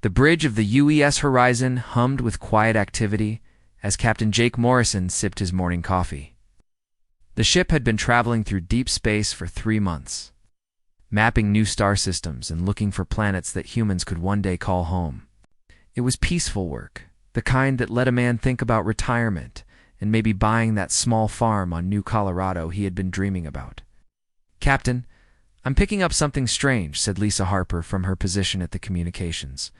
The bridge of the UES horizon hummed with quiet activity as Captain Jake Morrison sipped his morning coffee. The ship had been traveling through deep space for 3 months, mapping new star systems and looking for planets that humans could one day call home. It was peaceful work, the kind that let a man think about retirement and maybe buying that small farm on New Colorado he had been dreaming about. "Captain, I'm picking up something strange," said Lisa Harper from her position at the communications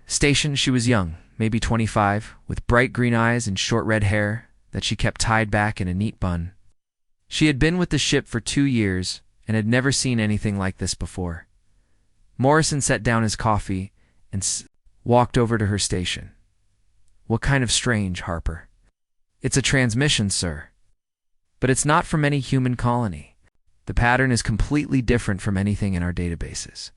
station. She was young, maybe 25, with bright green eyes and short red hair that she kept tied back in a neat bun. She had been with the ship for 2 years and had never seen anything like this before. Morrison set down his coffee and walked over to her station. "What kind of strange, Harper?" "It's a transmission, sir. But it's not from any human colony. The pattern is completely different from anything in our databases."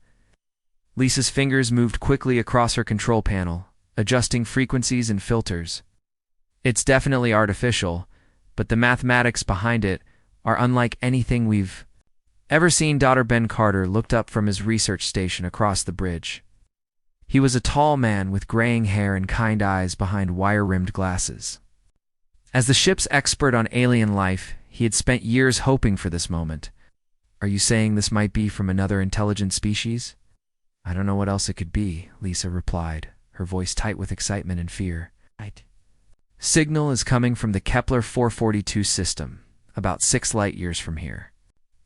Lisa's fingers moved quickly across her control panel, adjusting frequencies and filters. "It's definitely artificial, but the mathematics behind it are unlike anything we've ever seen." Dr. Ben Carter looked up from his research station across the bridge. He was a tall man with graying hair and kind eyes behind wire-rimmed glasses. As the ship's expert on alien life, he had spent years hoping for this moment. "Are you saying this might be from another intelligent species?" "I don't know what else it could be," Lisa replied, her voice tight with excitement and fear. "Signal is coming from the Kepler 442 system, about 6 light-years from here.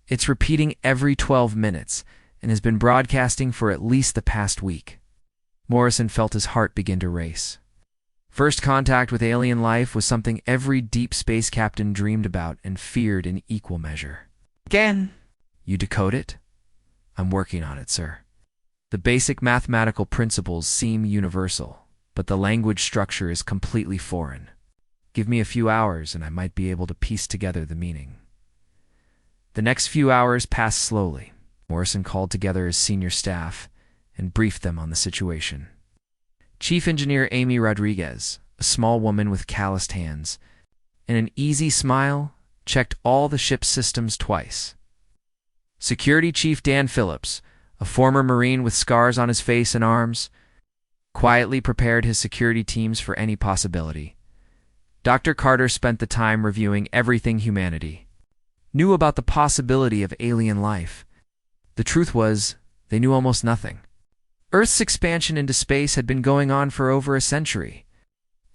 It's repeating every 12 minutes and has been broadcasting for at least the past week." Morrison felt his heart begin to race. First contact with alien life was something every deep space captain dreamed about and feared in equal measure. "Again?" "You decode it?" "I'm working on it, sir. The basic mathematical principles seem universal, but the language structure is completely foreign. Give me a few hours and I might be able to piece together the meaning." The next few hours passed slowly. Morrison called together his senior staff and briefed them on the situation. Chief Engineer Amy Rodriguez, a small woman with calloused hands and an easy smile, checked all the ship's systems twice. Security Chief Dan Phillips, a former Marine with scars on his face and arms, quietly prepared his security teams for any possibility. Dr. Carter spent the time reviewing everything humanity knew about the possibility of alien life. The truth was, they knew almost nothing. Earth's expansion into space had been going on for over a century,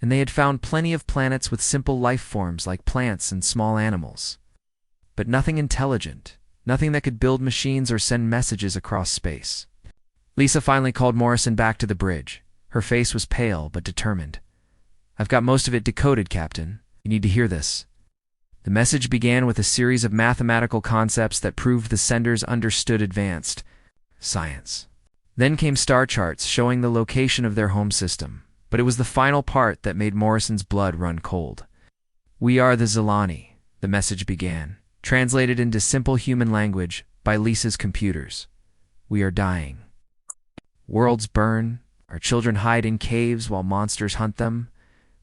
and they had found plenty of planets with simple life forms like plants and small animals. But nothing intelligent, nothing that could build machines or send messages across space. Lisa finally called Morrison back to the bridge. Her face was pale but determined. "I've got most of it decoded, Captain. You need to hear this." The message began with a series of mathematical concepts that proved the senders understood advanced science. Then came star charts showing the location of their home system, but it was the final part that made Morrison's blood run cold. "We are the Zilani," the message began, translated into simple human language by Lisa's computers. "We are dying. Worlds burn, our children hide in caves while monsters hunt them.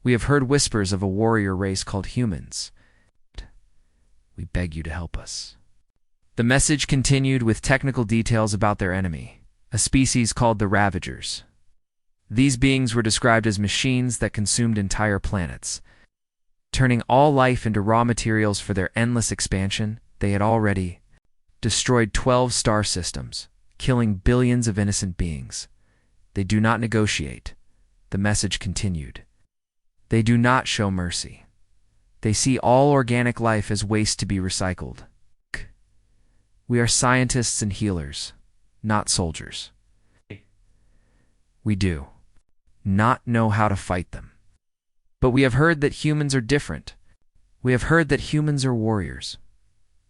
We have heard whispers of a warrior race called humans. We beg you to help us." The message continued with technical details about their enemy, a species called the Ravagers. These beings were described as machines that consumed entire planets, turning all life into raw materials for their endless expansion. They had already destroyed 12 star systems, killing billions of innocent beings. "They do not negotiate," the message continued. "They do not show mercy. They see all organic life as waste to be recycled. We are scientists and healers, not soldiers. We do not know how to fight them. But we have heard that humans are different. We have heard that humans are warriors.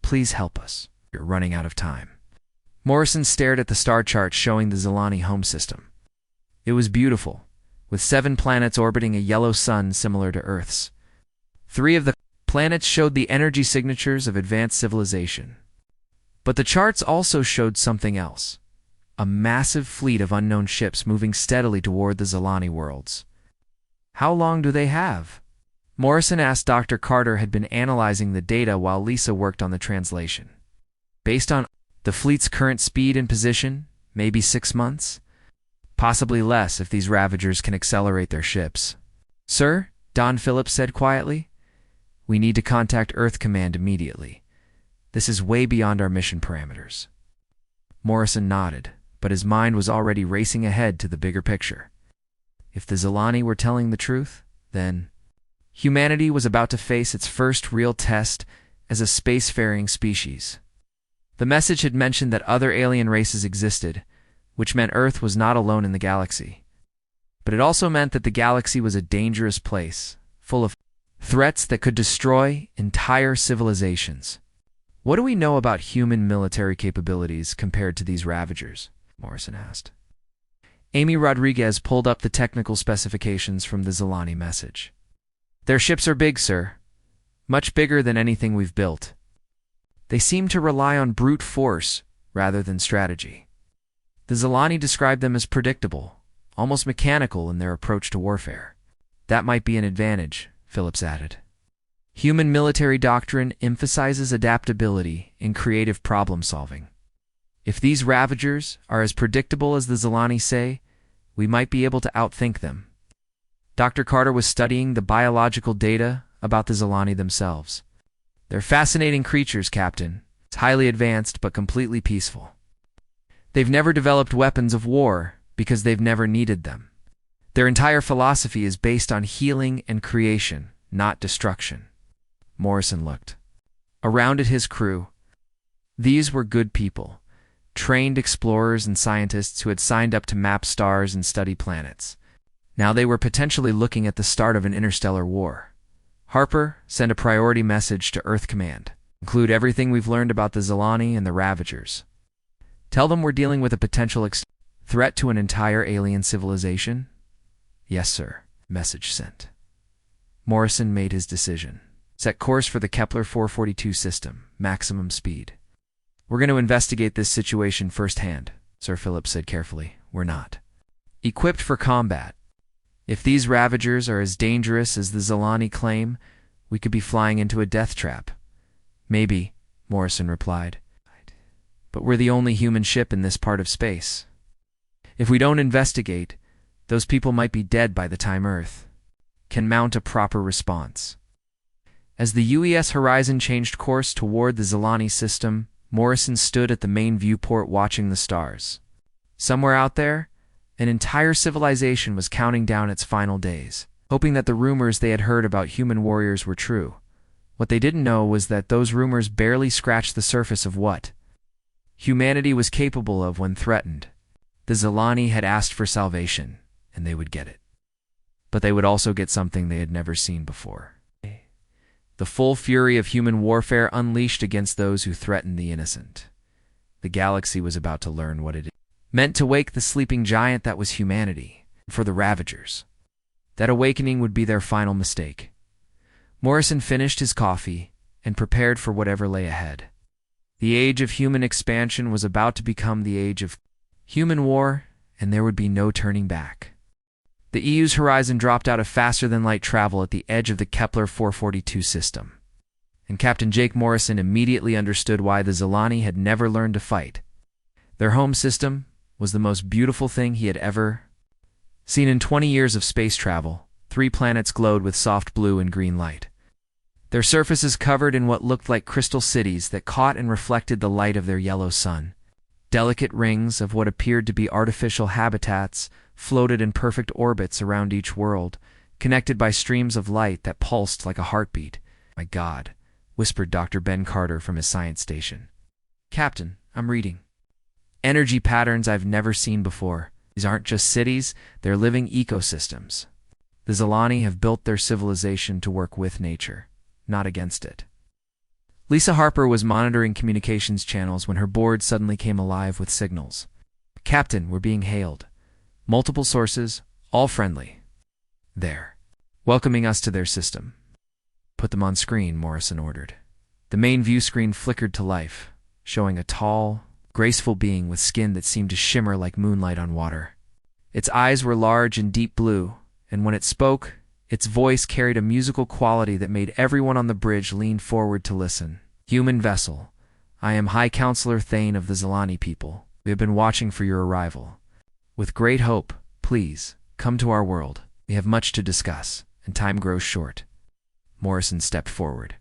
Please help us. You're running out of time." Morrison stared at the star chart showing the Zilani home system. It was beautiful, with 7 planets orbiting a yellow sun similar to Earth's. 3 of the planets showed the energy signatures of advanced civilization. But the charts also showed something else: a massive fleet of unknown ships moving steadily toward the Zilani worlds. "How long do they have?" Morrison asked. Dr. Carter had been analyzing the data while Lisa worked on the translation. "Based on the fleet's current speed and position, maybe 6 months. Possibly less if these Ravagers can accelerate their ships. Sir, Don Phillips said quietly, we need to contact Earth Command immediately. This is way beyond our mission parameters. Morrison nodded, but his mind was already racing ahead to the bigger picture. If the Zilani were telling the truth, then humanity was about to face its first real test as a spacefaring species. The message had mentioned that other alien races existed, which meant Earth was not alone in the galaxy. But it also meant that the galaxy was a dangerous place, full of threats that could destroy entire civilizations. What do we know about human military capabilities compared to these Ravagers? Morrison asked. Amy Rodriguez pulled up the technical specifications from the Zilani message. Their ships are big, sir. Much bigger than anything we've built. They seem to rely on brute force rather than strategy. The Zilani described them as predictable, almost mechanical in their approach to warfare. That might be an advantage, Phillips added. Human military doctrine emphasizes adaptability and creative problem-solving. If these Ravagers are as predictable as the Zilani say, we might be able to outthink them. Dr. Carter was studying the biological data about the Zilani themselves. They're fascinating creatures, Captain. It's highly advanced but completely peaceful. They've never developed weapons of war because they've never needed them. Their entire philosophy is based on healing and creation, not destruction. Morrison looked around at his crew. These were good people, trained explorers and scientists who had signed up to map stars and study planets. Now they were potentially looking at the start of an interstellar war. Harper, send a priority message to Earth Command. Include everything we've learned about the Zilani and the Ravagers. Tell them we're dealing with a potential threat to an entire alien civilization? Yes, sir. Message sent. Morrison made his decision. Set course for the Kepler 442 system, maximum speed. We're going to investigate this situation firsthand, Sir Phillips said carefully. We're not equipped for combat. If these Ravagers are as dangerous as the Zilani claim, we could be flying into a death trap. Maybe, Morrison replied. But we're the only human ship in this part of space. If we don't investigate, those people might be dead by the time Earth can mount a proper response. As the UES Horizon changed course toward the Zilani system, Morrison stood at the main viewport watching the stars. Somewhere out there, an entire civilization was counting down its final days, hoping that the rumors they had heard about human warriors were true. What they didn't know was that those rumors barely scratched the surface of what humanity was capable of when threatened. The Zilani had asked for salvation, and they would get it. But they would also get something they had never seen before. The full fury of human warfare unleashed against those who threatened the innocent. The galaxy was about to learn what it meant to wake the sleeping giant that was humanity. For the Ravagers, that awakening would be their final mistake. Morrison finished his coffee and prepared for whatever lay ahead. The age of human expansion was about to become the age of human war, and there would be no turning back. The EU's horizon dropped out of faster-than-light travel at the edge of the Kepler 442 system, and Captain Jake Morrison immediately understood why the Zilani had never learned to fight. Their home system was the most beautiful thing he had ever seen in 20 years of space travel. 3 planets glowed with soft blue and green light. Their surfaces covered in what looked like crystal cities that caught and reflected the light of their yellow sun. Delicate rings of what appeared to be artificial habitats floated in perfect orbits around each world, connected by streams of light that pulsed like a heartbeat. "My God," whispered Dr. Ben Carter from his science station. "Captain, I'm reading energy patterns I've never seen before. These aren't just cities, they're living ecosystems. The Zilani have built their civilization to work with nature, not against it." Lisa Harper was monitoring communications channels when her board suddenly came alive with signals. "Captain, we're being hailed. Multiple sources, all friendly. There, welcoming us to their system." "Put them on screen," Morrison ordered. The main view screen flickered to life, showing a tall, graceful being with skin that seemed to shimmer like moonlight on water. Its eyes were large and deep blue, and when it spoke, its voice carried a musical quality that made everyone on the bridge lean forward to listen. "Human vessel, I am High Counselor Thane of the Zilani people. We have been watching for your arrival. With great hope, please, come to our world. We have much to discuss, and time grows short. Morrison stepped forward.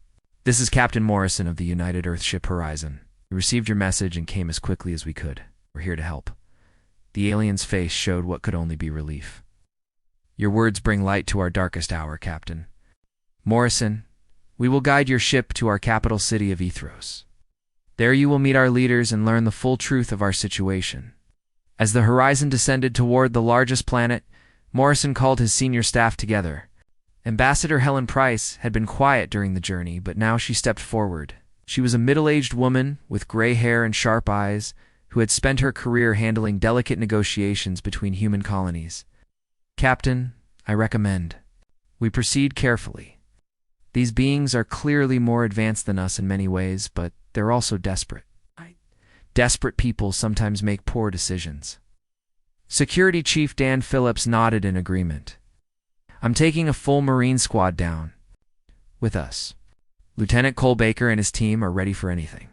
This is Captain Morrison of the United Earthship Horizon. We received your message and came as quickly as we could. We're here to help. The alien's face showed what could only be relief. Your words bring light to our darkest hour, Captain. Morrison, we will guide your ship to our capital city of Ethros. There you will meet our leaders and learn the full truth of our situation. As the horizon descended toward the largest planet, Morrison called his senior staff together. Ambassador Helen Price had been quiet during the journey, but now she stepped forward. She was a middle-aged woman with gray hair and sharp eyes who had spent her career handling delicate negotiations between human colonies. Captain, I recommend we proceed carefully. These beings are clearly more advanced than us in many ways, but they're also desperate. Desperate people sometimes make poor decisions. Security Chief Dan Phillips nodded in agreement. I'm taking a full Marine squad down with us. Lieutenant Cole Baker and his team are ready for anything.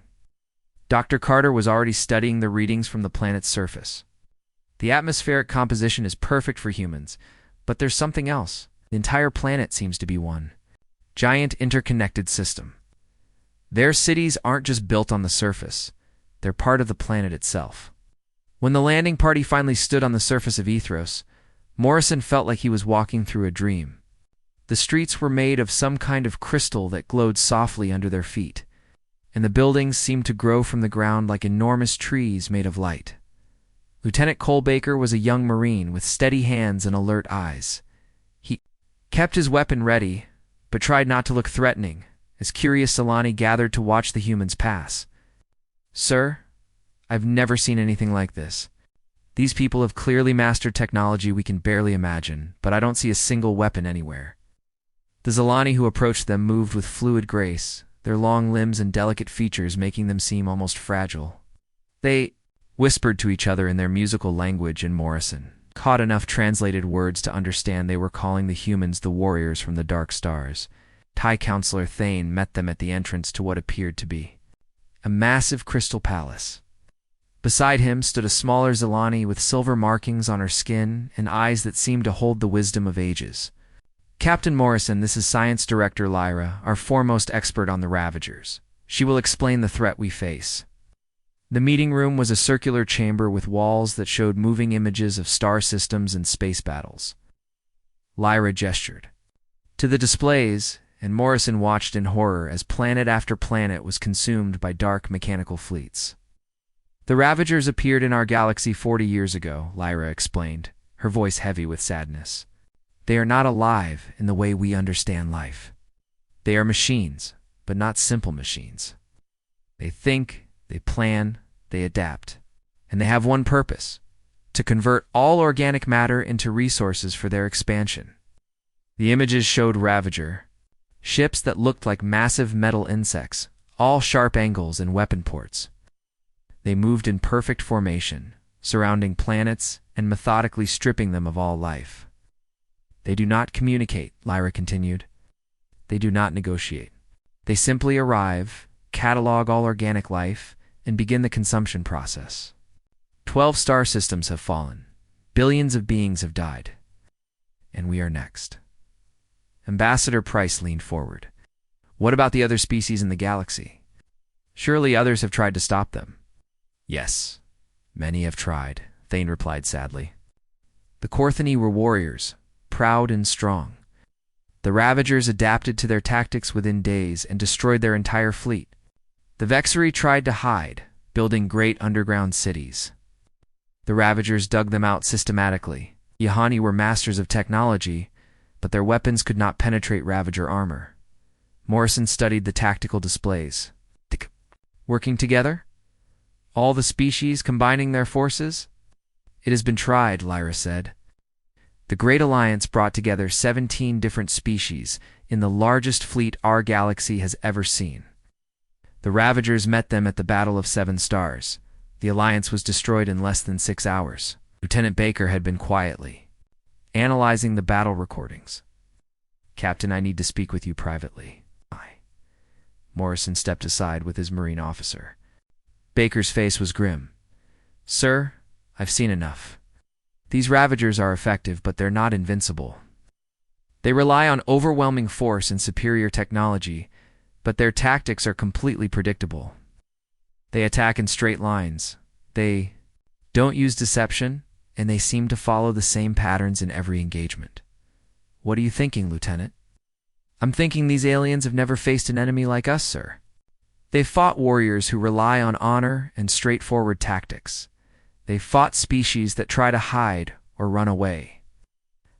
Dr. Carter was already studying the readings from the planet's surface. The atmospheric composition is perfect for humans, but there's something else. The entire planet seems to be one giant interconnected system. Their cities aren't just built on the surface. They're part of the planet itself. When the landing party finally stood on the surface of Ethros, Morrison felt like he was walking through a dream. The streets were made of some kind of crystal that glowed softly under their feet, and the buildings seemed to grow from the ground like enormous trees made of light. Lieutenant Cole Baker was a young Marine with steady hands and alert eyes. He kept his weapon ready, but tried not to look threatening, as curious Solani gathered to watch the humans pass. Sir, I've never seen anything like this. These people have clearly mastered technology we can barely imagine, but I don't see a single weapon anywhere. The Zilani who approached them moved with fluid grace, their long limbs and delicate features making them seem almost fragile. They whispered to each other in their musical language, and Morrison caught enough translated words to understand they were calling the humans the warriors from the dark stars. TIE Counselor Thane met them at the entrance to what appeared to be a massive crystal palace. Beside him stood a smaller Zilani with silver markings on her skin and eyes that seemed to hold the wisdom of ages. Captain Morrison, this is Science Director Lyra, our foremost expert on the Ravagers. She will explain the threat we face. The meeting room was a circular chamber with walls that showed moving images of star systems and space battles. Lyra gestured to the displays, and Morrison watched in horror as planet after planet was consumed by dark mechanical fleets. The Ravagers appeared in our galaxy 40 years ago, Lyra explained, her voice heavy with sadness. They are not alive in the way we understand life. They are machines, but not simple machines. They think, they plan, they adapt. And they have one purpose: to convert all organic matter into resources for their expansion. The images showed Ravager, ships that looked like massive metal insects, all sharp angles and weapon ports. They moved in perfect formation, surrounding planets and methodically stripping them of all life. They do not communicate, Lyra continued. They do not negotiate. They simply arrive, catalog all organic life, and begin the consumption process. 12 star systems have fallen. Billions of beings have died. And we are next. Ambassador Price leaned forward. What about the other species in the galaxy? Surely others have tried to stop them. Yes, many have tried, Thane replied sadly. The Korthani were warriors, proud and strong. The Ravagers adapted to their tactics within days and destroyed their entire fleet. The Vexari tried to hide, building great underground cities. The Ravagers dug them out systematically. Yahani were masters of technology, but their weapons could not penetrate Ravager armor. Morrison studied the tactical displays. Working together? All the species combining their forces? It has been tried, Lyra said. The Great Alliance brought together 17 different species in the largest fleet our galaxy has ever seen. The Ravagers met them at the Battle of 7 Stars. The Alliance was destroyed in less than 6 hours. Lieutenant Baker had been quietly analyzing the battle recordings. Captain, I need to speak with you privately. Morrison stepped aside with his Marine officer. Baker's face was grim. Sir, I've seen enough. These Ravagers are effective, but they're not invincible. They rely on overwhelming force and superior technology, but their tactics are completely predictable. They attack in straight lines. They don't use deception, and they seem to follow the same patterns in every engagement. What are you thinking, Lieutenant? I'm thinking these aliens have never faced an enemy like us, sir. They've fought warriors who rely on honor and straightforward tactics. They've fought species that try to hide or run away.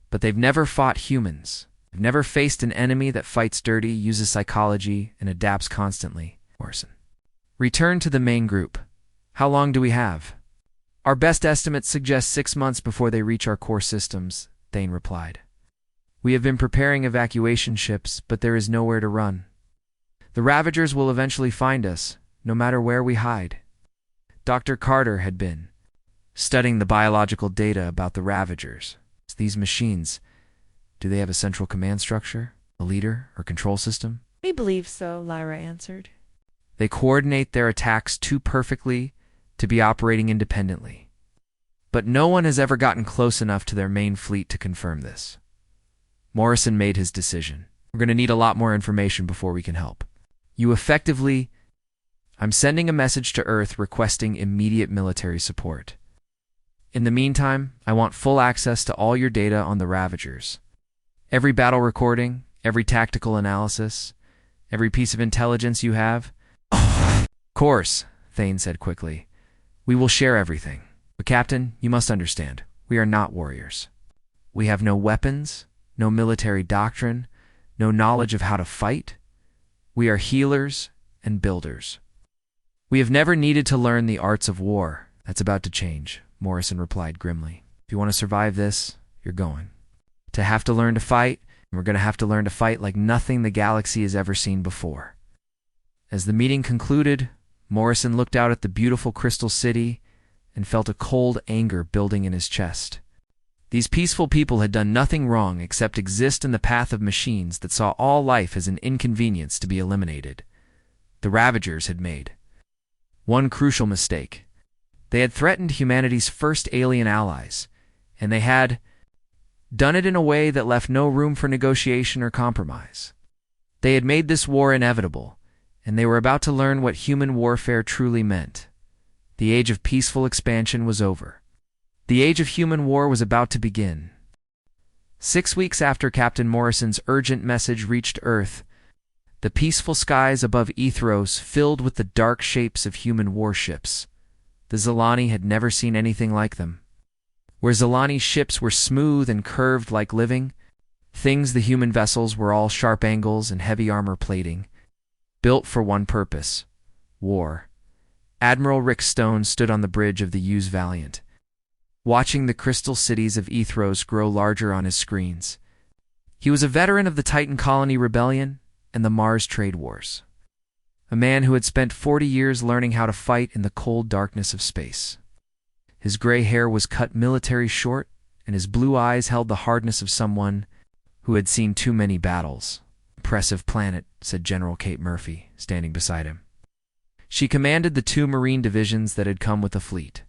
But they've never fought humans. They've never faced an enemy that fights dirty, uses psychology, and adapts constantly. Morrison. Return to the main group. How long do we have? Our best estimates suggest 6 months before they reach our core systems, Thane replied. We have been preparing evacuation ships, but there is nowhere to run. The Ravagers will eventually find us, no matter where we hide. Dr. Carter had been studying the biological data about the Ravagers. These machines, do they have a central command structure, a leader, or control system? We believe so, Lyra answered. They coordinate their attacks too perfectly to be operating independently. But no one has ever gotten close enough to their main fleet to confirm this. Morrison made his decision. We're going to need a lot more information before we can help. I'm sending a message to Earth requesting immediate military support. In the meantime, I want full access to all your data on the Ravagers. Every battle recording, every tactical analysis, every piece of intelligence you have. Of course, Thane said quickly. We will share everything. But Captain, you must understand, we are not warriors. We have no weapons, no military doctrine, no knowledge of how to fight. We are healers and builders. We have never needed to learn the arts of war. That's about to change, Morrison replied grimly. If you want to survive this, you're going to have to learn to fight, and we're going to have to learn to fight like nothing the galaxy has ever seen before. As the meeting concluded, Morrison looked out at the beautiful crystal city and felt a cold anger building in his chest. These peaceful people had done nothing wrong except exist in the path of machines that saw all life as an inconvenience to be eliminated. The Ravagers had made one crucial mistake. They had threatened humanity's first alien allies, and they had done it in a way that left no room for negotiation or compromise. They had made this war inevitable, and they were about to learn what human warfare truly meant. The age of peaceful expansion was over. The age of human war was about to begin. 6 weeks after Captain Morrison's urgent message reached Earth, the peaceful skies above Ethros filled with the dark shapes of human warships. The Zilani had never seen anything like them. Where Zilani's ships were smooth and curved like living things, the human vessels were all sharp angles and heavy armor plating, built for one purpose: war. Admiral Rick Stone stood on the bridge of the Hughes Valiant, watching the crystal cities of Ethros grow larger on his screens. He was a veteran of the Titan Colony Rebellion and the Mars Trade Wars, a man who had spent 40 years learning how to fight in the cold darkness of space. His gray hair was cut military short, and his blue eyes held the hardness of someone who had seen too many battles. "Impressive planet," said General Kate Murphy, standing beside him. She commanded the 2 Marine divisions that had come with the fleet.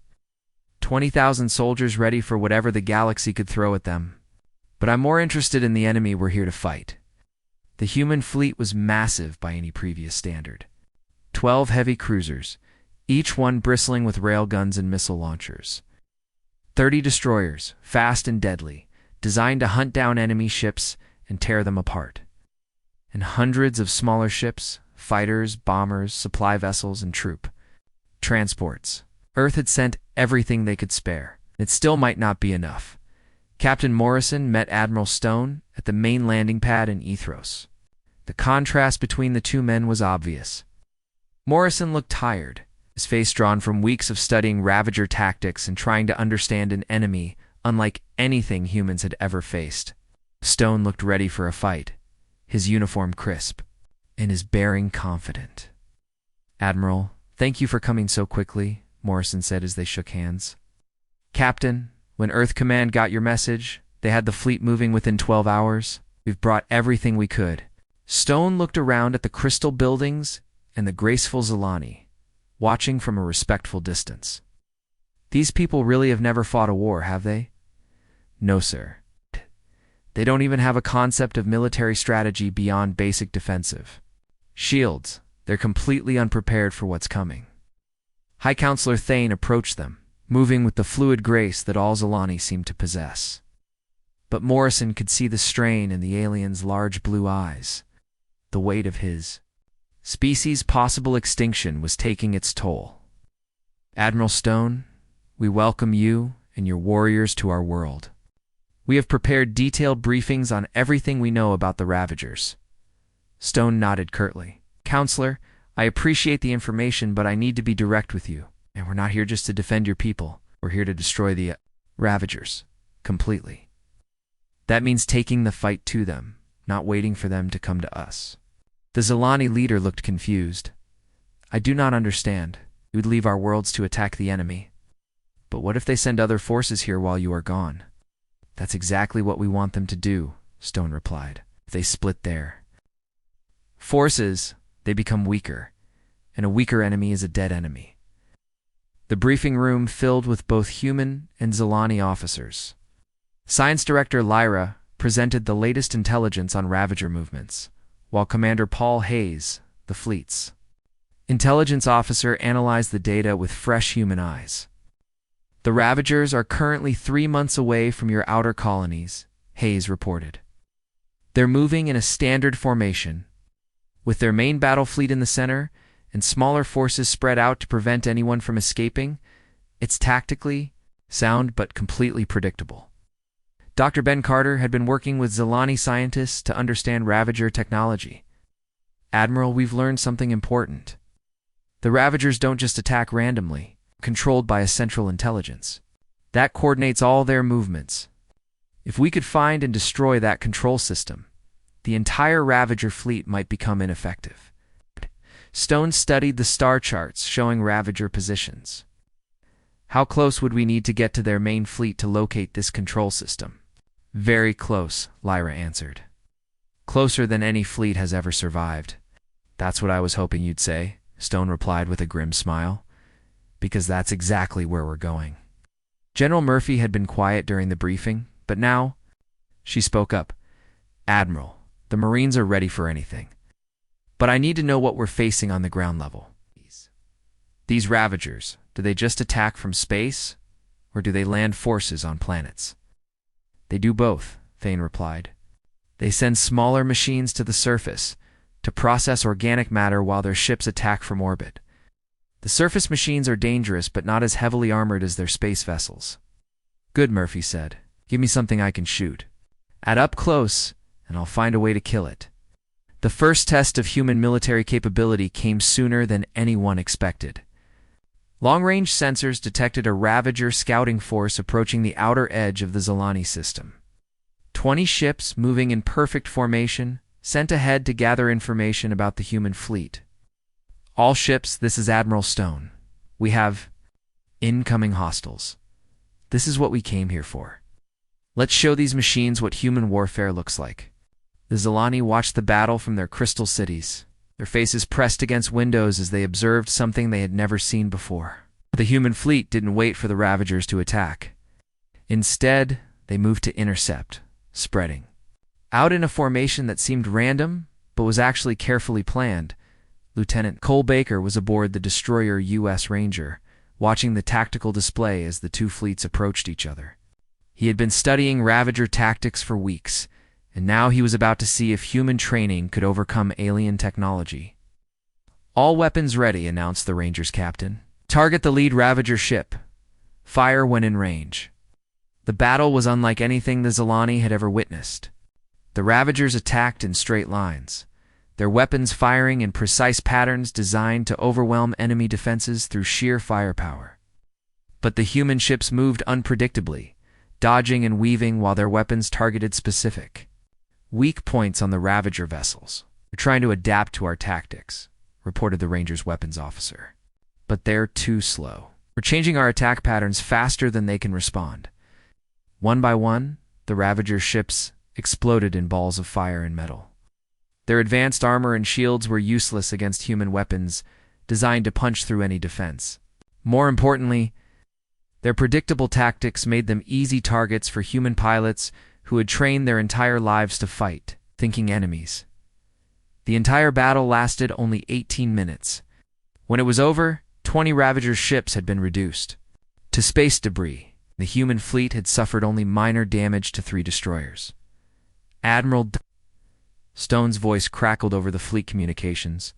20,000 soldiers ready for whatever the galaxy could throw at them. But I'm more interested in the enemy we're here to fight. The human fleet was massive by any previous standard. 12 heavy cruisers, each one bristling with railguns and missile launchers. 30 destroyers, fast and deadly, designed to hunt down enemy ships and tear them apart. And hundreds of smaller ships, fighters, bombers, supply vessels, and troop transports. Earth had sent everything they could spare. It still might not be enough. Captain Morrison met Admiral Stone at the main landing pad in Ethros. The contrast between the two men was obvious. Morrison looked tired, his face drawn from weeks of studying Ravager tactics and trying to understand an enemy unlike anything humans had ever faced. Stone looked ready for a fight, his uniform crisp, and his bearing confident. "Admiral, thank you for coming so quickly," Morrison said as they shook hands. "Captain, when Earth Command got your message, they had the fleet moving within 12 hours. We've brought everything we could." Stone looked around at the crystal buildings and the graceful Zilani, watching from a respectful distance. "These people really have never fought a war, have they? No, sir. They don't even have a concept of military strategy beyond basic defensive. Shields. They're completely unprepared for what's coming. High Counselor Thane approached them, moving with the fluid grace that all Zilani seemed to possess. But Morrison could see the strain in the alien's large blue eyes. The weight of his species' possible extinction was taking its toll. Admiral Stone, we welcome you and your warriors to our world. We have prepared detailed briefings on everything we know about the Ravagers. Stone nodded curtly. Counselor, I appreciate the information, but I need to be direct with you. And we're not here just to defend your people. We're here to destroy the Ravagers completely. That means taking the fight to them, not waiting for them to come to us. The Zilani leader looked confused. I do not understand. You would leave our worlds to attack the enemy. But what if they send other forces here while you are gone? That's exactly what we want them to do, Stone replied. If they split their forces, they become weaker, and a weaker enemy is a dead enemy. The briefing room filled with both human and Zilani officers. Science Director Lyra presented the latest intelligence on Ravager movements, while Commander Paul Hayes, the fleet's intelligence officer, analyzed the data with fresh human eyes. The Ravagers are currently 3 months away from your outer colonies, Hayes reported. They're moving in a standard formation, with their main battle fleet in the center and smaller forces spread out to prevent anyone from escaping. It's tactically sound but completely predictable. Dr. Ben Carter had been working with Zilani scientists to understand Ravager technology. Admiral, we've learned something important. The Ravagers don't just attack randomly, controlled by a central intelligence. That coordinates all their movements. If we could find and destroy that control system, the entire Ravager fleet might become ineffective. Stone studied the star charts showing Ravager positions. How close would we need to get to their main fleet to locate this control system? Very close, Lyra answered. Closer than any fleet has ever survived. That's what I was hoping you'd say, Stone replied with a grim smile. Because that's exactly where we're going. General Murphy had been quiet during the briefing, but now she spoke up. Admiral, the Marines are ready for anything. But I need to know what we're facing on the ground level. These Ravagers, do they just attack from space, or do they land forces on planets? They do both, Thane replied. They send smaller machines to the surface to process organic matter while their ships attack from orbit. The surface machines are dangerous but not as heavily armored as their space vessels. Good, Murphy said. Give me something I can shoot. Add up close, and I'll find a way to kill it. The first test of human military capability came sooner than anyone expected. Long-range sensors detected a Ravager scouting force approaching the outer edge of the Zilani system. 20 ships moving in perfect formation, sent ahead to gather information about the human fleet. All ships, this is Admiral Stone. We have incoming hostiles. This is what we came here for. Let's show these machines what human warfare looks like. The Zilani watched the battle from their crystal cities, their faces pressed against windows as they observed something they had never seen before. The human fleet didn't wait for the Ravagers to attack. Instead, they moved to intercept, spreading out in a formation that seemed random, but was actually carefully planned. Lieutenant Cole Baker was aboard the destroyer U.S. Ranger, watching the tactical display as the two fleets approached each other. He had been studying Ravager tactics for weeks, and now he was about to see if human training could overcome alien technology. All weapons ready, announced the Ranger's captain. Target the lead Ravager ship. Fire when in range. The battle was unlike anything the Zilani had ever witnessed. The Ravagers attacked in straight lines, their weapons firing in precise patterns designed to overwhelm enemy defenses through sheer firepower. But the human ships moved unpredictably, dodging and weaving while their weapons targeted specific weak points on the Ravager vessels. They're trying to adapt to our tactics, reported the Ranger's weapons officer. But they're too slow. We're changing our attack patterns faster than they can respond. One by one, the Ravager ships exploded in balls of fire and metal. Their advanced armor and shields were useless against human weapons designed to punch through any defense. More importantly, Their predictable tactics made them easy targets for human pilots who had trained their entire lives to fight thinking enemies. The entire battle lasted only 18 minutes. When it was over, 20 Ravager's ships had been reduced to space debris. The human fleet had suffered only minor damage to 3 destroyers. Admiral Stone's voice crackled over the fleet communications.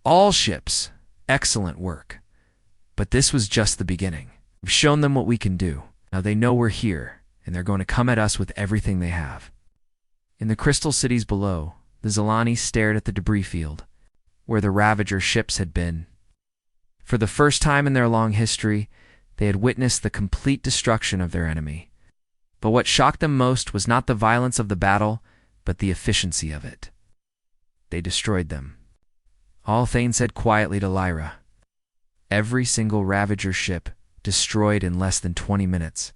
All ships, excellent work. But this was just the beginning. We've shown them what we can do. Now they know we're here, and they're going to come at us with everything they have. In the crystal cities below, the Zilani stared at the debris field, where the Ravager ships had been. For the first time in their long history, they had witnessed the complete destruction of their enemy. But what shocked them most was not the violence of the battle, but the efficiency of it. They destroyed them. Althane said quietly to Lyra. Every single Ravager ship destroyed in less than 20 minutes.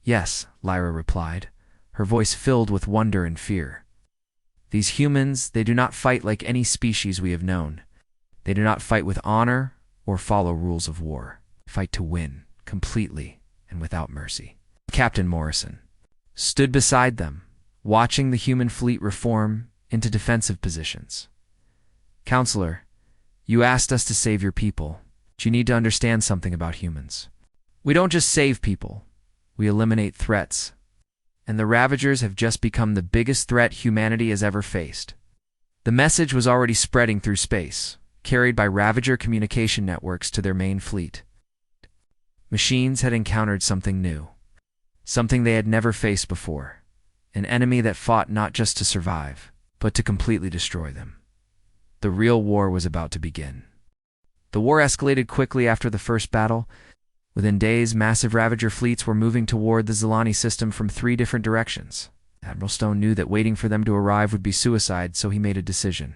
Yes, Lyra replied, her voice filled with wonder and fear. These humans, they do not fight like any species we have known. They do not fight with honor or follow rules of war. They fight to win, completely and without mercy. Captain Morrison stood beside them, watching the human fleet reform into defensive positions. Counselor, you asked us to save your people, but you need to understand something about humans. We don't just save people, we eliminate threats. And the Ravagers have just become the biggest threat humanity has ever faced. The message was already spreading through space, carried by Ravager communication networks to their main fleet. Machines had encountered something new, something they had never faced before, an enemy that fought not just to survive, but to completely destroy them. The real war was about to begin. The war escalated quickly after the first battle. Within days, massive Ravager fleets were moving toward the Zilani system from 3 different directions. Admiral Stone knew that waiting for them to arrive would be suicide, so he made a decision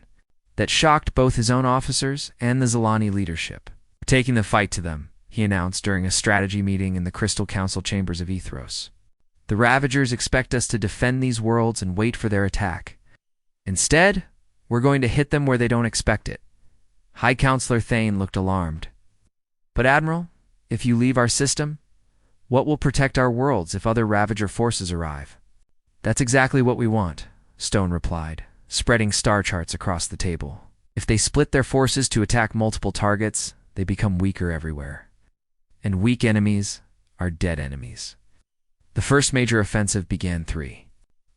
that shocked both his own officers and the Zilani leadership. We're taking the fight to them, he announced during a strategy meeting in the Crystal Council chambers of Ethros. The Ravagers expect us to defend these worlds and wait for their attack. Instead, we're going to hit them where they don't expect it. High Counselor Thane looked alarmed. But Admiral, if you leave our system, what will protect our worlds if other Ravager forces arrive? That's exactly what we want, Stone replied, spreading star charts across the table. If they split their forces to attack multiple targets, they become weaker everywhere. And weak enemies are dead enemies. The first major offensive began 3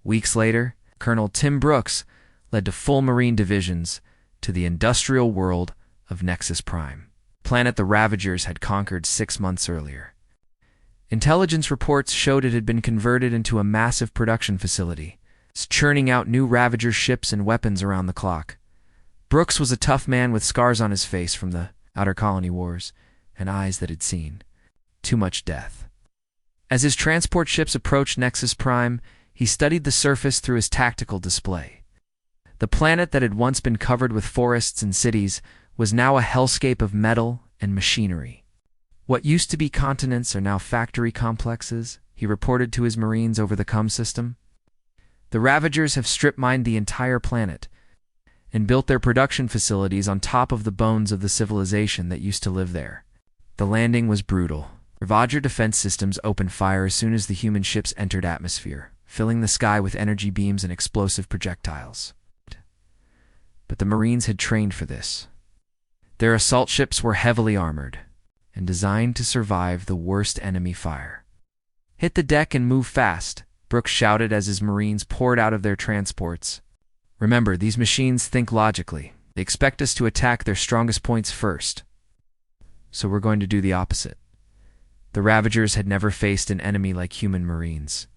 weeks later. Colonel Tim Brooks led to full Marine divisions to the industrial world of Nexus Prime, planet the Ravagers had conquered 6 months earlier. Intelligence reports showed it had been converted into a massive production facility, churning out new Ravager ships and weapons around the clock. Brooks was a tough man with scars on his face from the Outer Colony Wars and eyes that had seen too much death. As his transport ships approached Nexus Prime, he studied the surface through his tactical display. The planet that had once been covered with forests and cities was now a hellscape of metal and machinery. What used to be continents are now factory complexes, he reported to his Marines over the comm system. The Ravagers have strip-mined the entire planet and built their production facilities on top of the bones of the civilization that used to live there. The landing was brutal. Ravager defense systems opened fire as soon as the human ships entered atmosphere, filling the sky with energy beams and explosive projectiles. But the Marines had trained for this. Their assault ships were heavily armored and designed to survive the worst enemy fire. Hit the deck and move fast, Brooks shouted as his Marines poured out of their transports. Remember, these machines think logically. They expect us to attack their strongest points first. So we're going to do the opposite. The Ravagers had never faced an enemy like human Marines.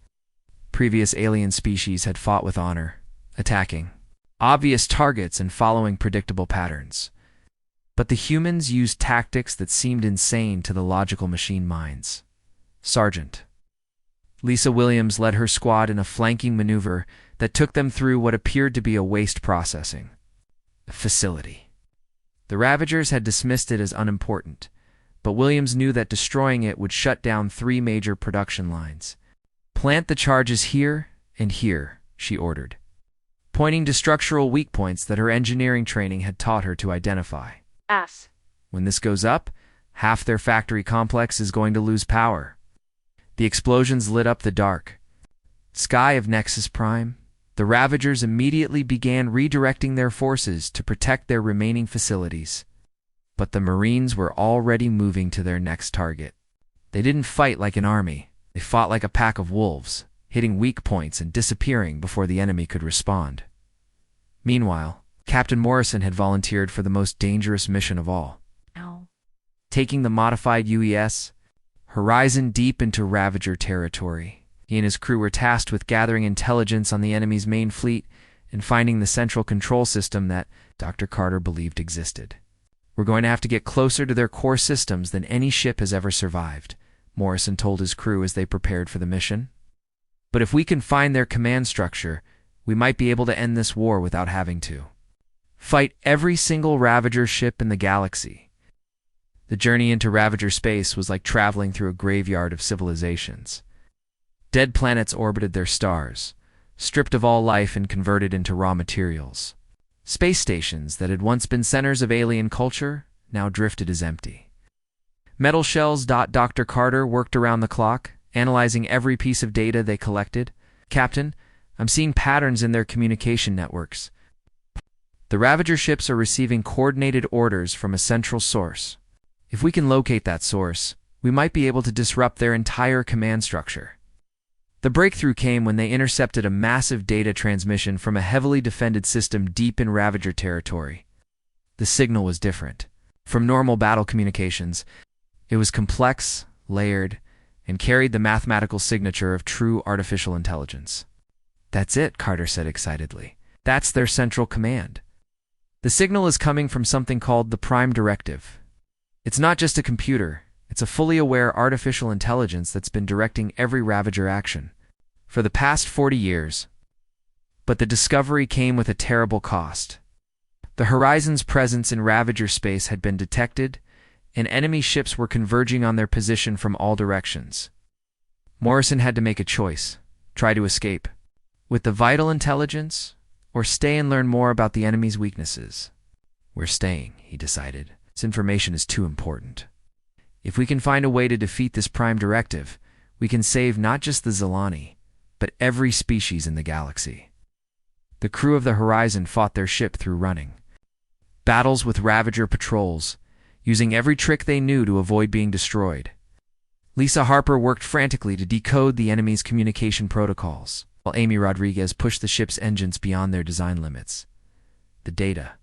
Previous alien species had fought with honor, attacking obvious targets and following predictable patterns. But the humans used tactics that seemed insane to the logical machine minds. Sergeant Lisa Williams led her squad in a flanking maneuver that took them through what appeared to be a waste processing facility. The Ravagers had dismissed it as unimportant, but Williams knew that destroying it would shut down 3 major production lines. Plant the charges here and here, she ordered, pointing to structural weak points that her engineering training had taught her to identify. When this goes up, Half their factory complex is going to lose power. The explosions lit up the dark sky of Nexus Prime. The Ravagers immediately began redirecting their forces to protect their remaining facilities. But the Marines were already moving to their next target. They didn't fight like an army. They fought like a pack of wolves, hitting weak points and disappearing before the enemy could respond. Meanwhile, Captain Morrison had volunteered for the most dangerous mission of all. Taking the modified UES Horizon deep into Ravager territory. He and his crew were tasked with gathering intelligence on the enemy's main fleet and finding the central control system that Dr. Carter believed existed. "We're going to have to get closer to their core systems than any ship has ever survived," Morrison told his crew as they prepared for the mission. "But if we can find their command structure, we might be able to end this war without having to fight every single Ravager ship in the galaxy." The journey into Ravager space was like traveling through a graveyard of civilizations. Dead planets orbited their stars, stripped of all life and converted into raw materials. Space stations that had once been centers of alien culture now drifted as empty metal shells. Dr. Carter worked around the clock, analyzing every piece of data they collected. "Captain, I'm seeing patterns in their communication networks. The Ravager ships are receiving coordinated orders from a central source. If we can locate that source, we might be able to disrupt their entire command structure." The breakthrough came when they intercepted a massive data transmission from a heavily defended system deep in Ravager territory. The signal was different. From normal battle communications, it was complex, layered, and carried the mathematical signature of true artificial intelligence. "That's it," Carter said excitedly. "That's their central command. The signal is coming from something called the Prime Directive. It's not just a computer. It's a fully aware artificial intelligence that's been directing every Ravager action for the past 40 years. But the discovery came with a terrible cost. The Horizon's presence in Ravager space had been detected, and enemy ships were converging on their position from all directions. Morrison had to make a choice: try to escape with the vital intelligence, or stay and learn more about the enemy's weaknesses. "We're staying," he decided. "This information is too important. If we can find a way to defeat this Prime Directive, we can save not just the Zilani, but every species in the galaxy." The crew of the Horizon fought their ship through running battles with Ravager patrols, using every trick they knew to avoid being destroyed. Lisa Harper worked frantically to decode the enemy's communication protocols, while Amy Rodriguez pushed the ship's engines beyond their design limits. The data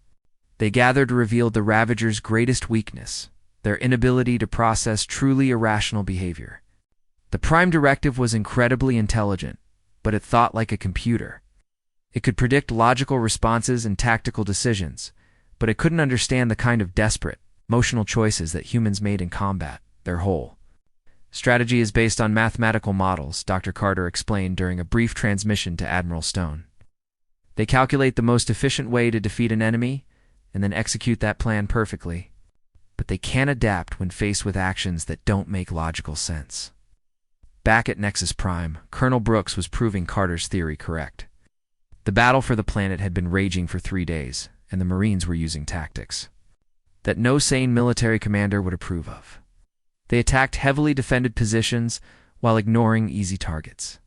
they gathered revealed the Ravagers' greatest weakness: their inability to process truly irrational behavior. The Prime Directive was incredibly intelligent, but it thought like a computer. It could predict logical responses and tactical decisions, but it couldn't understand the kind of desperate, emotional choices that humans made in combat. Their whole strategy is based on mathematical models, Dr. Carter explained during a brief transmission to Admiral Stone. They calculate the most efficient way to defeat an enemy, and then execute that plan perfectly. But they can't adapt when faced with actions that don't make logical sense. Back at Nexus Prime, Colonel Brooks was proving Carter's theory correct. The battle for the planet had been raging for 3 days, and the Marines were using tactics that no sane military commander would approve of. They attacked heavily defended positions while ignoring easy targets.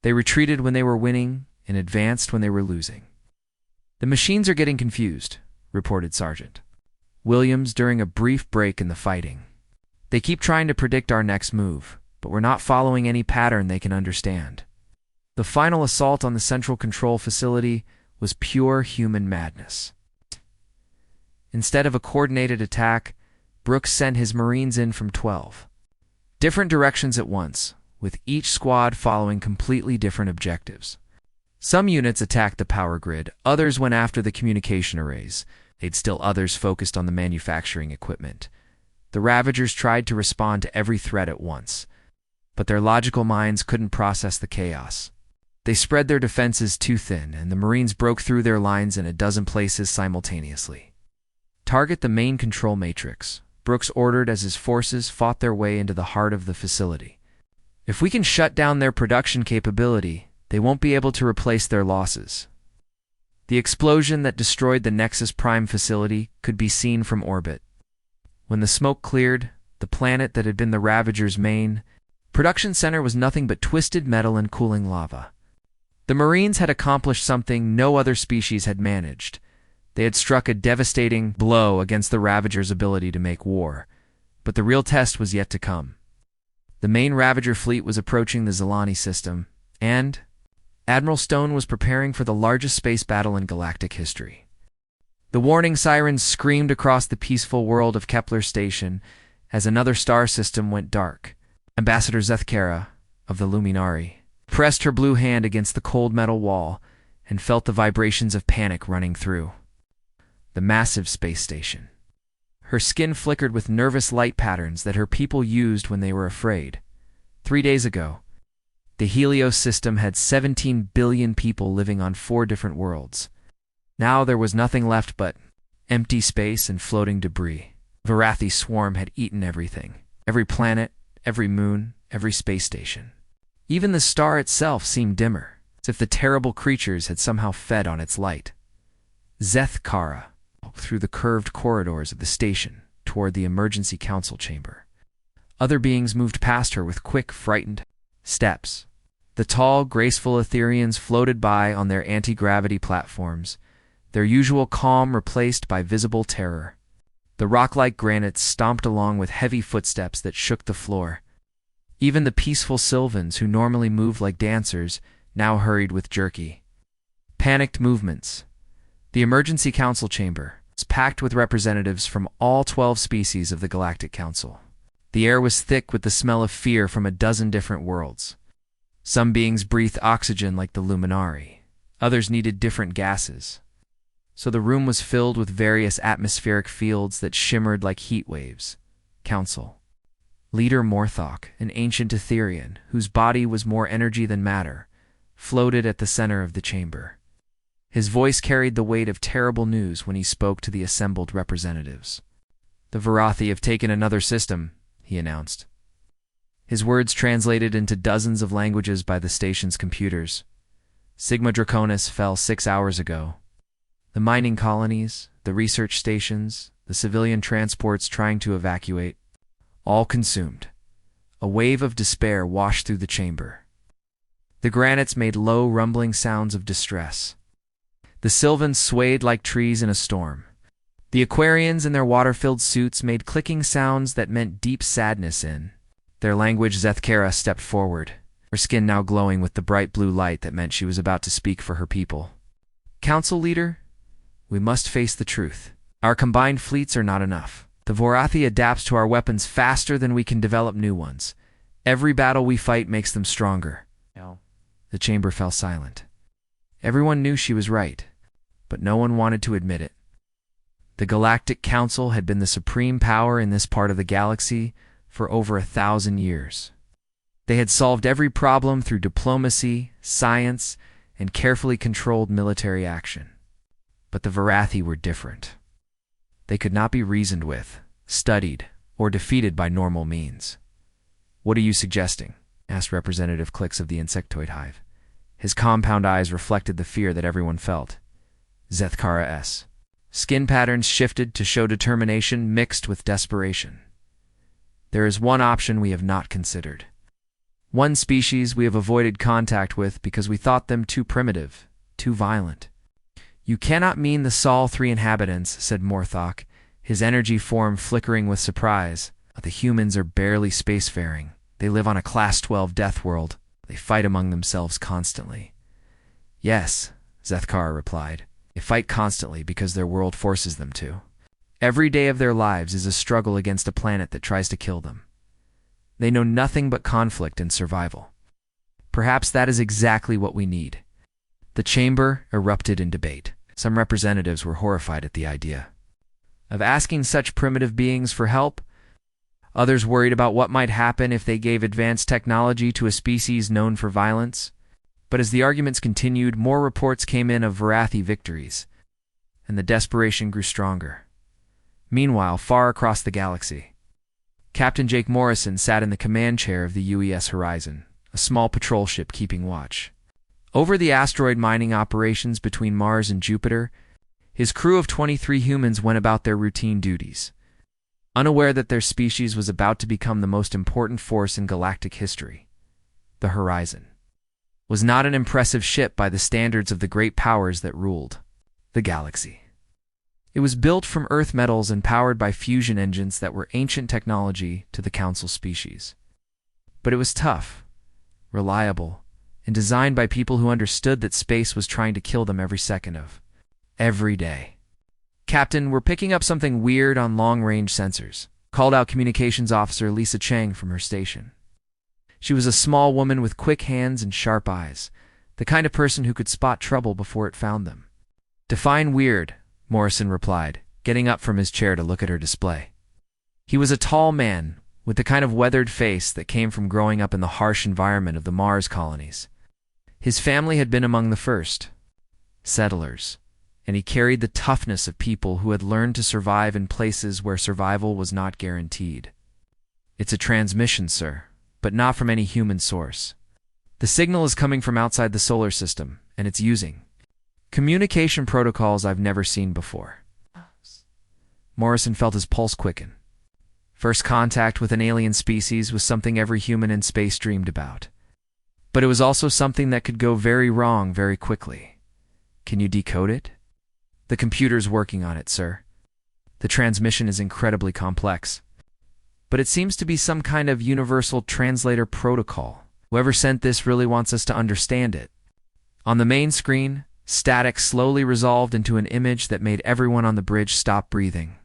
They retreated when they were winning and advanced when they were losing. "The machines are getting confused," reported Sergeant Williams during a brief break in the fighting. "They keep trying to predict our next move, but we're not following any pattern they can understand." The final assault on the central control facility was pure human madness. Instead of a coordinated attack, Brooks sent his Marines in from 12 different directions at once, with each squad following completely different objectives. Some units attacked the power grid, others went after the communication arrays, still others focused on the manufacturing equipment. The Ravagers tried to respond to every threat at once, but their logical minds couldn't process the chaos. They spread their defenses too thin, and the Marines broke through their lines in a dozen places simultaneously. "Target the main control matrix," Brooks ordered as his forces fought their way into the heart of the facility. "If we can shut down their production capability, they won't be able to replace their losses." The explosion that destroyed the Nexus Prime facility could be seen from orbit. When the smoke cleared, the planet that had been the Ravagers' main production center was nothing but twisted metal and cooling lava. The Marines had accomplished something no other species had managed. They had struck a devastating blow against the Ravagers' ability to make war, but the real test was yet to come. The main Ravager fleet was approaching the Zelani system, and Admiral Stone was preparing for the largest space battle in galactic history. The warning sirens screamed across the peaceful world of Kepler Station as another star system went dark. Ambassador Zethkara, of the Luminari, pressed her blue hand against the cold metal wall and felt the vibrations of panic running through the massive space station. Her skin flickered with nervous light patterns that her people used when they were afraid. 3 days ago, the Helios system had 17 billion people living on 4 different worlds. Now there was nothing left but empty space and floating debris. Varathi swarm had eaten everything. Every planet, every moon, every space station. Even the star itself seemed dimmer, as if the terrible creatures had somehow fed on its light. Zethkara walked through the curved corridors of the station toward the emergency council chamber. Other beings moved past her with quick, frightened steps. The tall, graceful Etherians floated by on their anti-gravity platforms, their usual calm replaced by visible terror. The rock-like granites stomped along with heavy footsteps that shook the floor. Even the peaceful Sylvans, who normally moved like dancers, now hurried with jerky, panicked movements. The emergency council chamber was packed with representatives from all 12 species of the Galactic Council. The air was thick with the smell of fear from a dozen different worlds. Some beings breathed oxygen like the Luminari. Others needed different gases. So the room was filled with various atmospheric fields that shimmered like heat waves. Council leader Morthok, an ancient Etherian, whose body was more energy than matter, floated at the center of the chamber. His voice carried the weight of terrible news when he spoke to the assembled representatives. "The Varathi have taken another system," he announced. His words translated into dozens of languages by the station's computers. Sigma Draconis fell 6 hours ago. The mining colonies, the research stations, the civilian transports trying to evacuate, all consumed. A wave of despair washed through the chamber. The granites made low, rumbling sounds of distress. The Sylvans swayed like trees in a storm. The Aquarians in their water-filled suits made clicking sounds that meant deep sadness in their language. Zethkara stepped forward, her skin now glowing with the bright blue light that meant she was about to speak for her people. "Council leader, we must face the truth. Our combined fleets are not enough. The Varathi adapts to our weapons faster than we can develop new ones. Every battle we fight makes them stronger." No. The chamber fell silent. Everyone knew she was right, but no one wanted to admit it. The Galactic Council had been the supreme power in this part of the galaxy for over 1,000 years. They had solved every problem through diplomacy, science, and carefully controlled military action. But the Varathi were different. They could not be reasoned with, studied, or defeated by normal means. "What are you suggesting?" asked Representative Clix of the insectoid hive. His compound eyes reflected the fear that everyone felt. Zethkara's skin patterns shifted to show determination mixed with desperation. "There is one option we have not considered. One species we have avoided contact with because we thought them too primitive, too violent." "You cannot mean the Sol 3 inhabitants," said Morthok, his energy form flickering with surprise. "The humans are barely spacefaring. They live on a Class 12 death world. They fight among themselves constantly." "Yes," Zethkara replied. "They fight constantly because their world forces them to. Every day of their lives is a struggle against a planet that tries to kill them. They know nothing but conflict and survival. Perhaps that is exactly what we need." The chamber erupted in debate. Some representatives were horrified at the idea of asking such primitive beings for help. Others worried about what might happen if they gave advanced technology to a species known for violence. But as the arguments continued, more reports came in of Varathi victories, and the desperation grew stronger. Meanwhile, far across the galaxy, Captain Jake Morrison sat in the command chair of the UES Horizon, a small patrol ship keeping watch over the asteroid mining operations between Mars and Jupiter. His crew of 23 humans went about their routine duties. unaware that their species was about to become the most important force in galactic history. The Horizon was not an impressive ship by the standards of the great powers that ruled the galaxy. It was built from Earth metals and powered by fusion engines that were ancient technology to the Council species. But it was tough, reliable, and designed by people who understood that space was trying to kill them every second of every day. "Captain, we're picking up something weird on long-range sensors," called out Communications Officer Lisa Chang from her station. She was a small woman with quick hands and sharp eyes, the kind of person who could spot trouble before it found them. "Define weird," Morrison replied, getting up from his chair to look at her display. He was a tall man, with the kind of weathered face that came from growing up in the harsh environment of the Mars colonies. His family had been among the first settlers, and he carried the toughness of people who had learned to survive in places where survival was not guaranteed. "It's a transmission, sir, but not from any human source. The signal is coming from outside the solar system, and it's using communication protocols I've never seen before." Morrison felt his pulse quicken. First contact with an alien species was something every human in space dreamed about. But it was also something that could go very wrong very quickly. "Can you decode it?" "The computer's working on it, sir. The transmission is incredibly complex. But it seems to be some kind of universal translator protocol. Whoever sent this really wants us to understand it." On the main screen, static slowly resolved into an image that made everyone on the bridge stop breathing.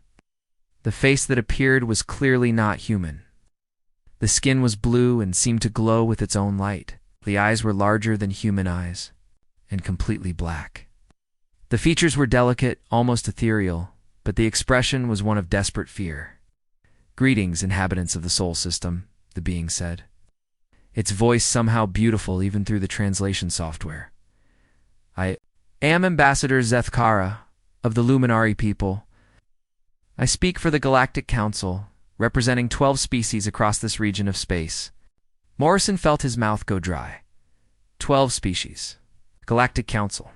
The face that appeared was clearly not human. The skin was blue and seemed to glow with its own light. The eyes were larger than human eyes, and completely black. The features were delicate, almost ethereal, but the expression was one of desperate fear. "Greetings, inhabitants of the Sol System," the being said. Its voice somehow beautiful even through the translation software. "I am Ambassador Zethkara of the Luminari people. I speak for the Galactic Council, representing 12 species across this region of space." Morrison felt his mouth go dry. 12 species. Galactic Council.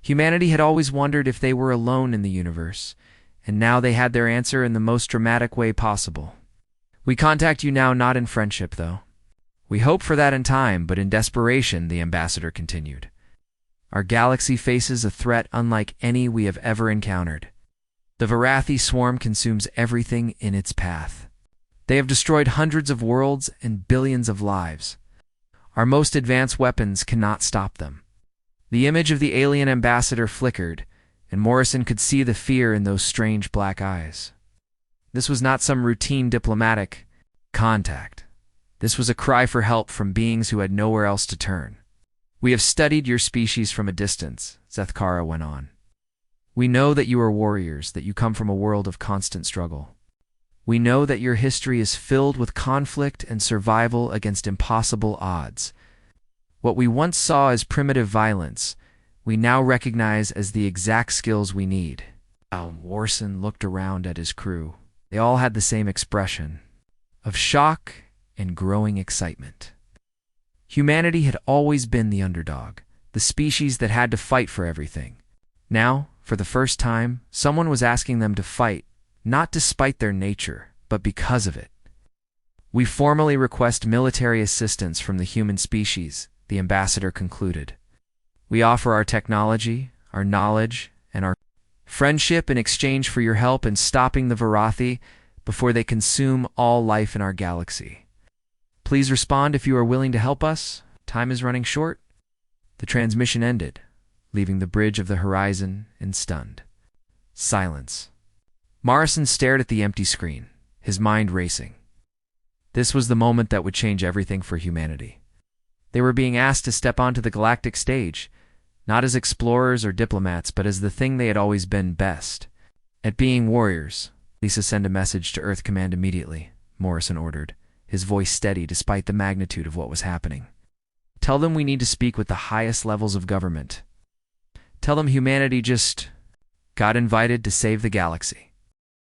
Humanity had always wondered if they were alone in the universe, and now they had their answer in the most dramatic way possible. "We contact you now not in friendship, though. We hope for that in time, but in desperation," the ambassador continued. "Our galaxy faces a threat unlike any we have ever encountered. The Varathi swarm consumes everything in its path. They have destroyed hundreds of worlds and billions of lives. Our most advanced weapons cannot stop them." The image of the alien ambassador flickered, and Morrison could see the fear in those strange black eyes. This was not some routine diplomatic contact. This was a cry for help from beings who had nowhere else to turn. "We have studied your species from a distance," Zethkara went on. "We know that you are warriors, that you come from a world of constant struggle. We know that your history is filled with conflict and survival against impossible odds. What we once saw as primitive violence, we now recognize as the exact skills we need." Morrison looked around at his crew. They all had the same expression of shock and growing excitement. Humanity had always been the underdog, the species that had to fight for everything. Now, for the first time, someone was asking them to fight, not despite their nature, but because of it. "We formally request military assistance from the human species," the ambassador concluded. "We offer our technology, our knowledge, and our friendship in exchange for your help in stopping the Varathi before they consume all life in our galaxy. Please respond if you are willing to help us. Time is running short." The transmission ended, leaving the bridge of the Horizon in stunned silence. Morrison stared at the empty screen, his mind racing. This was the moment that would change everything for humanity. They were being asked to step onto the galactic stage, not as explorers or diplomats, but as the thing they had always been best at: being warriors. "Lisa, send a message to Earth Command immediately," Morrison ordered, his voice steady despite the magnitude of what was happening. "Tell them we need to speak with the highest levels of government. Tell them humanity just got invited to save the galaxy."